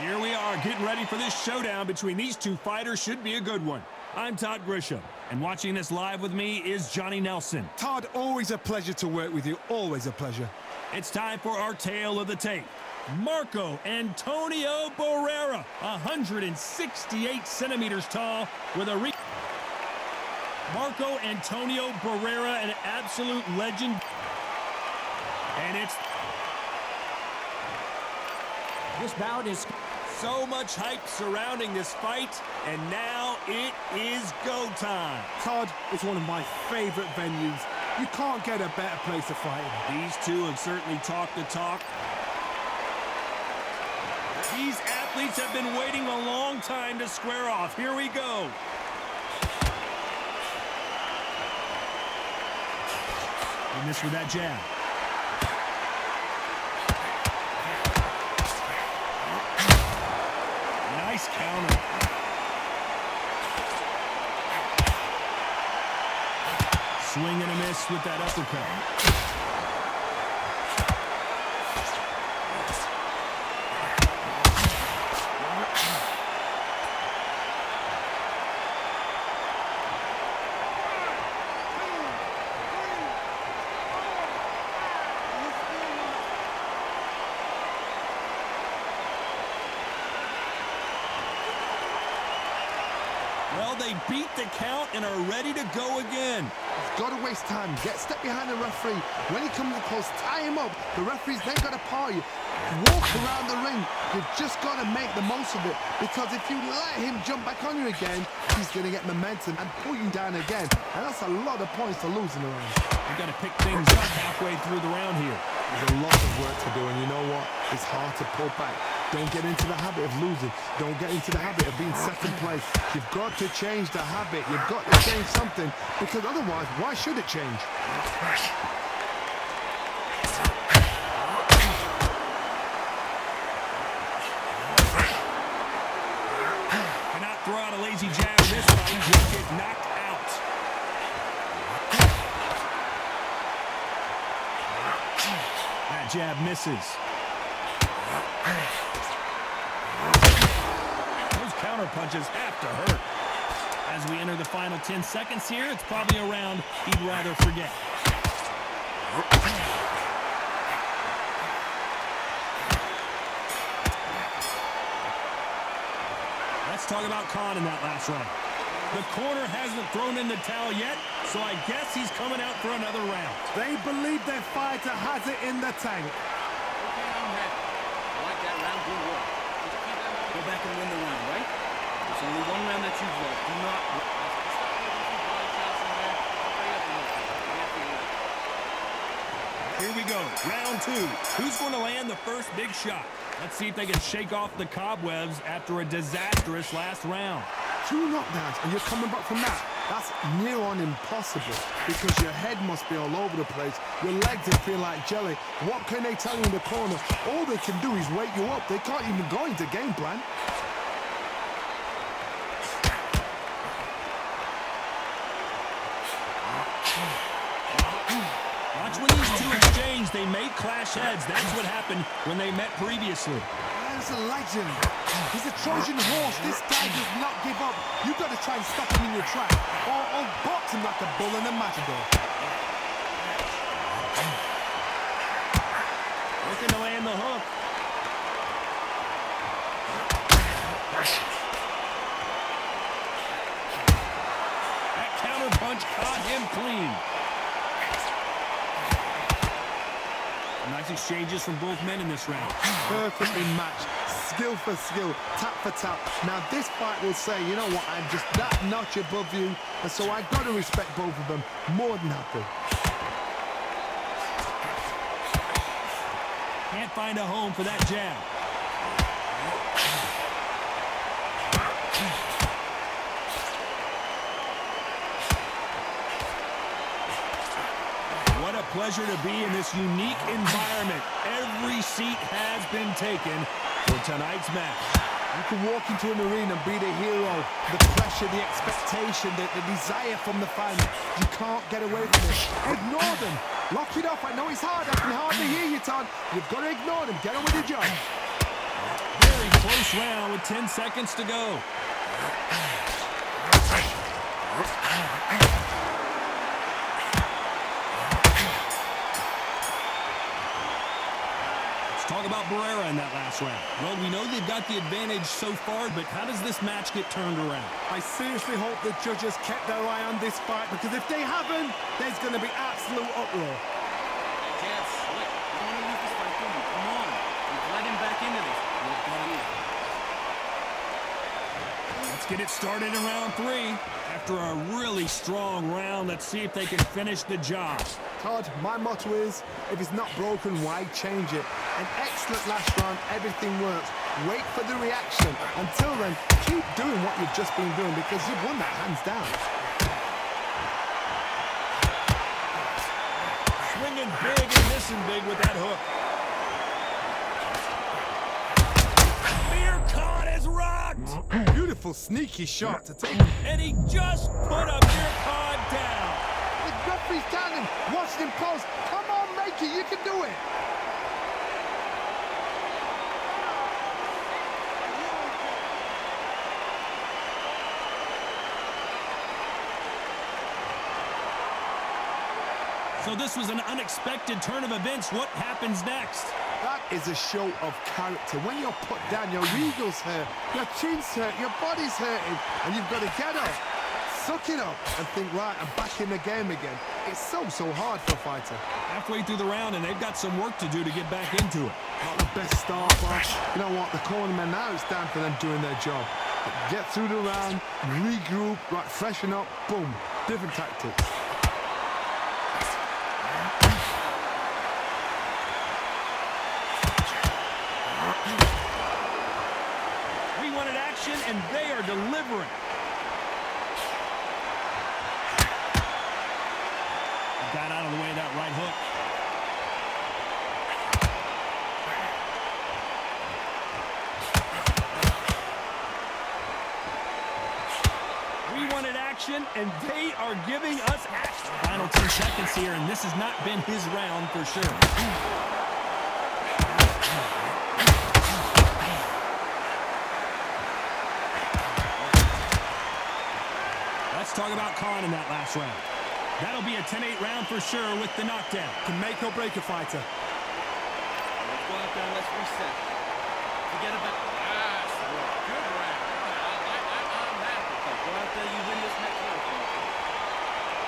Here we are getting ready for this showdown between these two fighters. Should be a good one. I'm Todd Grisham, and watching this live with me is Johnny Nelson. Todd, always a pleasure to work with you. Always a pleasure. It's time for our tale of the tape. Marco Antonio Barrera, 168 centimeters tall, with a Marco Antonio Barrera, an absolute legend. And it's... This bout is... So much hype surrounding this fight, and now it is go time. Todd, it's one of my favorite venues. You can't get a better place to fight in. These two have certainly talked the talk. These athletes have been waiting a long time to square off. Here we go. He missed with that jab. Nice counter. Swing and a miss with that uppercut. Well, they beat the count and are ready to go again. He's got to waste time. Get step behind the referee. When he comes close, tie him up. The referee's then got to par you. Walk around the ring. You've just got to make the most of it. Because if you let him jump back on you again, he's going to get momentum and pull you down again. And that's a lot of points to lose in the round. You've got to pick things up halfway through the round here. There's a lot of work to do, and you know what? It's hard to pull back. Don't get into the habit of losing. Don't get into the habit of being second place. You've got to change the habit. You've got to change something, because otherwise, why should it change? Cannot throw out a lazy jab this time. He'll get knocked out. That jab misses. Those counter punches have to hurt. As we enter the final 10 seconds here, it's probably a round he'd rather forget. Let's talk about Khan in that last round. The corner hasn't thrown in the towel yet, so I guess he's coming out for another round. They believe their fighter has it in the tank. Go back and win the round, right? There's only one round that you've lost. Do not... Here we go, round two. Who's going to land the first big shot? Let's see if they can shake off the cobwebs after a disastrous last round. 2 knockdowns, and you're coming back from that. That's near on impossible, because your head must be all over the place. Your legs are feeling like jelly. What can they tell you in the corner? All they can do is wake you up. They can't even go into game plan. Watch when these two exchange. They may clash heads. That's what happened when they met previously. He's a legend. He's a Trojan horse. This guy does not give up. You've got to try and stop him in your track, or box him like a bull in a matador. Looking to land the hook. That counter punch caught him clean. Nice exchanges from both men in this round. Perfectly matched, skill for skill, tap for tap. Now this fight will say, you know what, I'm just that notch above you, and so I've got to respect both of them more than happy. Can't find a home for that jab. What a pleasure to be in this unique environment. Every seat has been taken for tonight's match. You can walk into an arena and be the hero. The pressure, the expectation, the desire from the fans. You can't get away from it. Ignore them. Lock it up. I know it's hard. I can hardly hear you, Todd. You've got to ignore them. Get on with your job. Very close round with 10 seconds to go. Let's talk about Barrera in that last round. Well, we know they've got the advantage so far, but how does this match get turned around? I seriously hope the judges kept their eye on this fight, because if they haven't, there's going to be absolute uproar. Jab slick. You don't want to lose this fight, do you? Come on. You've let him back into this. You've got to leave. Let's get it started in round 3. After a really strong round, let's see if they can finish the job. Todd, my motto is, if it's not broken, why change it? An excellent last round, everything works. Wait for the reaction. Until then, keep doing what you've just been doing, because you've won that hands down. Swinging big and missing big with that hook. Amir caught his rocked. Beautiful, sneaky shot to take. And he just put Amir Khan down. The referee's standing, watching him close. Come on, make it, you can do it. So this was an unexpected turn of events. What happens next? That is a show of character. When you're put down, your eagles hurt, your chin's hurt, your body's hurting, and you've got to get up, suck it up, and think, right, I'm back in the game again. It's so hard for a fighter. Halfway through the round, and they've got some work to do to get back into it. Not the best start, but you know what? The cornermen, now it's time for them doing their job. Get through the round, regroup, right, freshen up, boom, different tactics. We wanted action, and they are delivering. Got out of the way of that right hook. We wanted action, and they are giving us action. Final 2 seconds here, and this has not been his round for sure. Let's talk about Khan in that last round. That'll be a 10-8 round for sure with the knockdown. Can make or break a fighter. Let's go out there and let's reset. Forget about that's the work. Good round. I'm happy. Go out there, you win this next round.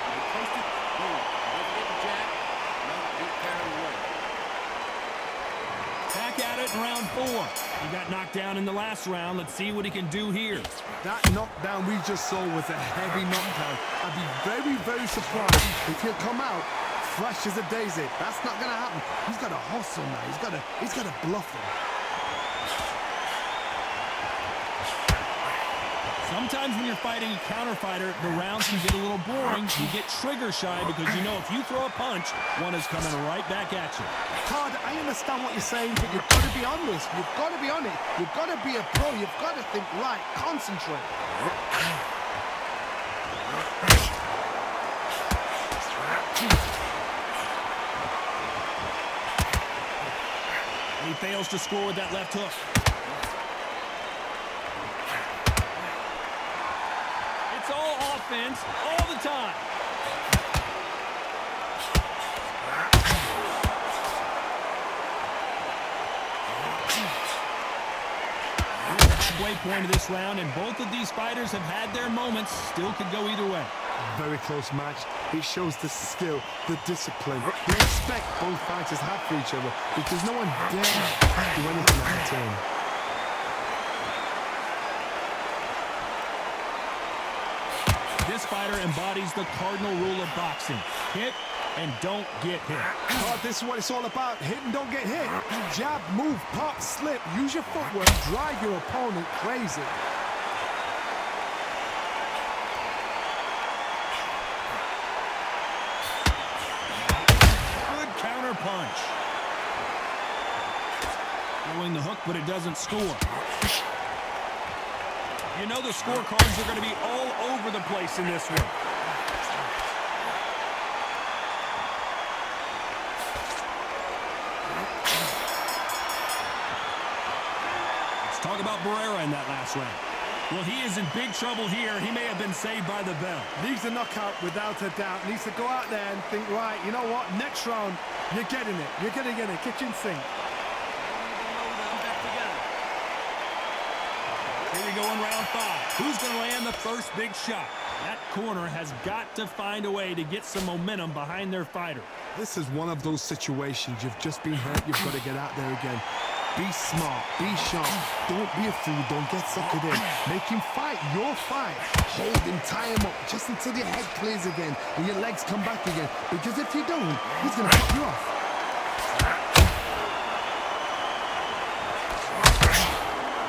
You post it, boom. Don't forget the jab. No, get carried away. Back at it in round 4. He got knocked down in the last round. Let's see what he can do here. That knockdown we just saw was a heavy knockdown. I'd be very surprised if he'll come out fresh as a daisy. That's not going to happen. He's got to hustle now. He's got to bluff him. Sometimes when you're fighting a counter fighter, the rounds can get a little boring. You get trigger shy because you know if you throw a punch, one is coming right back at you. Todd, I understand what you're saying, but you've got to be on this. You've got to be on it. You've got to be a pro. You've got to think right. Concentrate. He fails to score with that left hook. It's all offense all the time. Halfway point of this round, and both of these fighters have had their moments. Still could go either way. Very close match. It shows the skill, the discipline, the respect both fighters have for each other, because no one dares do anything out of turn. This fighter embodies the cardinal rule of boxing. Hit and don't get hit. Todd, this is what it's all about. Hit and don't get hit. Jab, move, pop, slip. Use your footwork. Drive your opponent crazy. Good counter punch. Throwing the hook, but it doesn't score. You know the scorecards are going to be all over the place in this one. talk about Barrera in that last round? Well, he is in big trouble here. He may have been saved by the bell. Needs a knockout without a doubt. Needs to go out there and think, right, you know what? Next round, you're getting it. You're going to get it. Kitchen sink. Here we go in round 5. Who's going to land the first big shot? That corner has got to find a way to get some momentum behind their fighter. This is one of those situations. You've just been hurt. You've got to get out there again. Be smart. Be sharp. Don't be a fool. Don't get suckered in. Make him fight your fight. Hold him. Tie him up just until your head clears again and your legs come back again. Because if you don't, he's going to cut you off.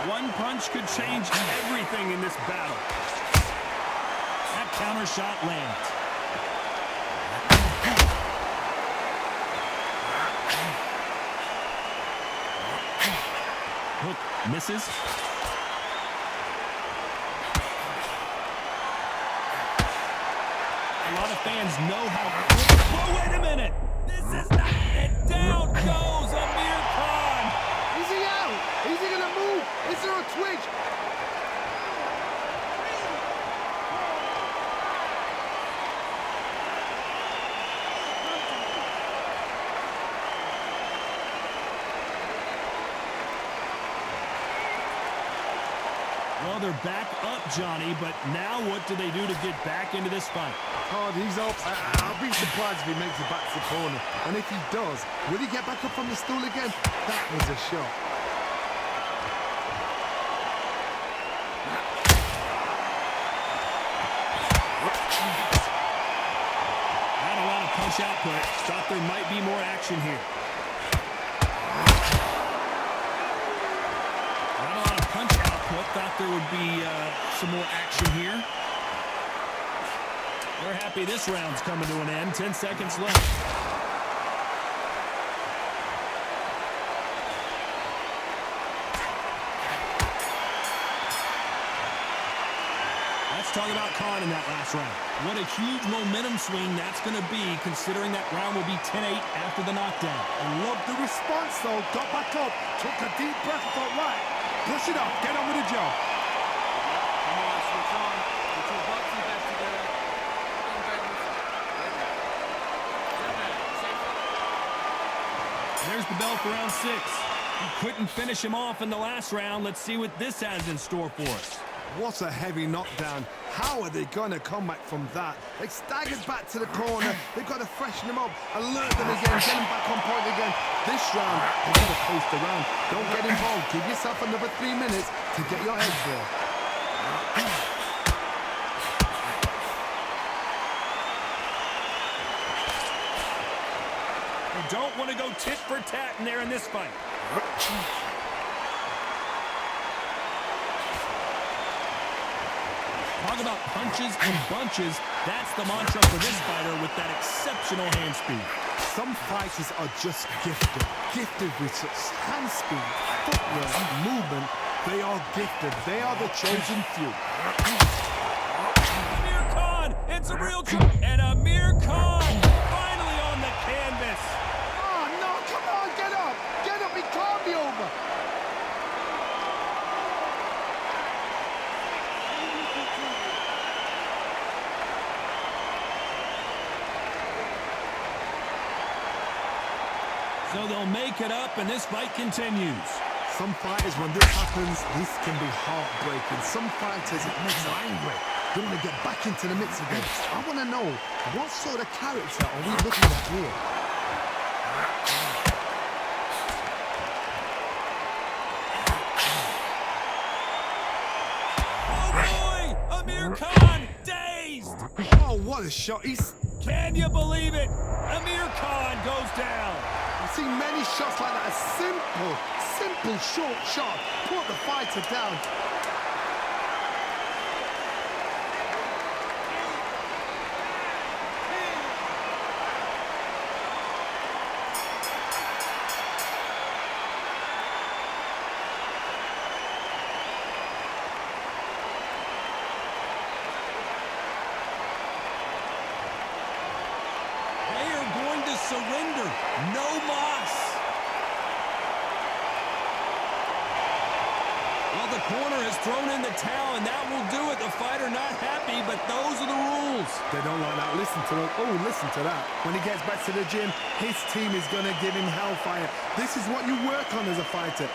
One punch could change everything in this battle. That counter shot lands. Hook misses. A lot of fans know how... Oh, wait a minute! This is not... And down goes Amir Khan! Is he out? Is he going to move? Is there a twitch? Well, they're back up, Johnny, but now what do they do to get back into this fight? Oh, he's up. I'll be surprised if he makes it back to the corner. And if he does, will he get back up on the stool again? That was a shot. Not a lot of punch output. Thought there might be more action here. Not a lot of punch output. Thought there would be some more action here. They're happy this round's coming to an end. 10 seconds left. Let's talk about Khan in that last round. What a huge momentum swing that's going to be, considering that round will be 10-8 after the knockdown. I love the response, though. Got back up, took a deep breath, thought, right, brush it off, get on with the job. Come on, switch on. Put your boxing back together. There's the bell for round 6. He couldn't finish him off in the last round. Let's see what this has in store for us. What a heavy knockdown. How are they going to come back from that? They staggered back to the corner. They've got to freshen them up, alert them again, get them back on point again. This round, they've got to coast around. Don't get involved. Give yourself another 3 minutes to get your head there. You don't want to go tit for tat in there in this fight. Talk about punches and bunches. That's the mantra for this fighter with that exceptional hand speed. Some fighters are just gifted. Gifted with such hand speed, footwork, movement. They are gifted. They are the chosen few. Amir Khan, it's a real choke. And Amir Khan finally on the canvas. Oh, no, come on, get up. Get up, it can't be over. So they'll make it up, and this fight continues. Some fighters, when this happens, this can be heartbreaking. Some fighters, it makes them angry. They want to get back into the mix again. I want to know, what sort of character are we looking at here? Oh, boy! Amir Khan, dazed! Oh, what a shot. Can you believe it? Amir Khan goes down. I've seen many shots like that. A simple, short shot. Put the fighter down. Surrender. No mas. Well, Well, the corner has thrown in the towel, and that will do it. The fighter not happy, but those are the rules. They don't like that. Listen to them. Oh, listen to that. When he gets back to the gym, his team is going to give him hellfire. This is what you work on as a fighter.